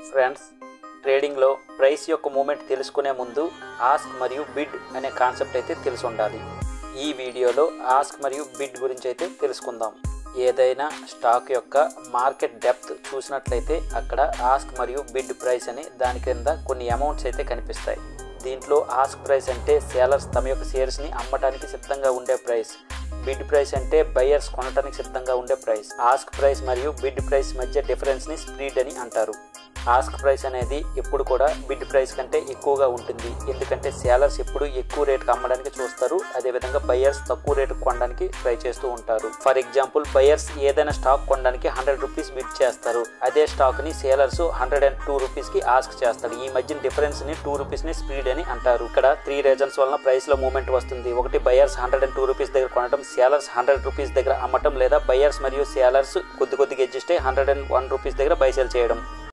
Friends, ట్రేడింగ్లో price యొక్క moment తెలుసుకునే ముందు ఆస్క్ మరియు బిడ్ అనే కాన్సెప్ట్ అయితే తెలిసి ఉండాలి. ఈ వీడియోలో ఆస్క్ మరియు బిడ్ గురించి అయితే తెలుసుకుందాం. ఏదైనా స్టాక్ యొక్క మార్కెట్ డెప్త్ చూసినట్లయితే అక్కడ ఆస్క్ మరియు బిడ్ ప్రైస్ అని దాని కింద కొన్ని అమౌంట్స్ అయితే కనిపిస్తాయి. దీంట్లో ఆస్క్ ప్రైస్ అంటే సేలర్స్ తమ యొక్క షేర్స్ని అమ్మటానికి సిద్ధంగా ఉండే ప్రైస్. బిడ్ ప్రైస్ అంటే బయర్స్ కొనడానికి సిద్ధంగా ఉండే ప్రైస్. ఆస్క్ ప్రైస్ మరియు బిడ్ ప్రైస్ మధ్య డిఫరెన్స్ని స్ప్రెడ్ అని అంటారు. ఆస్క్ ప్రైస్ అనేది ఎప్పుడు కూడా బిడ్ ప్రైస్ కంటే ఎక్కువగా ఉంటుంది. ఎందుకంటే సేలర్స్ ఎప్పుడు ఎక్కువ రేటుకి అమ్మడానికి చూస్తారు, అదేవిధంగా బయర్స్ తక్కువ రేటుకు కొనడానికి ట్రై చేస్తూ ఉంటారు. ఫర్ ఎగ్జాంపుల్, బయర్స్ ఏదైనా స్టాక్ కొనడానికి 100 రూపీస్ బిడ్ చేస్తారు. అదే స్టాక్ని సేలర్స్ 102 రూపీస్కి ఆస్క్ చేస్తారు. ఈ మధ్య డిఫరెన్స్ని 2 రూపీస్ని స్ప్రెడ్ అని అంటారు. ఇక్కడ 3 రీజన్స్ వలన ప్రైస్లో మూవ్మెంట్ వస్తుంది. ఒకటి, బయర్స్ 102 రూపీస్ దగ్గర కొనడం, సేలర్స్ 100 రూపీస్ దగ్గర అమ్మటం, లేదా బయర్స్ మరియు సేలర్స్ కొద్దిగా అడ్జస్ట్ అయ్యి 101 రూపీస్ దగ్గర బై సేల్ చేయడం.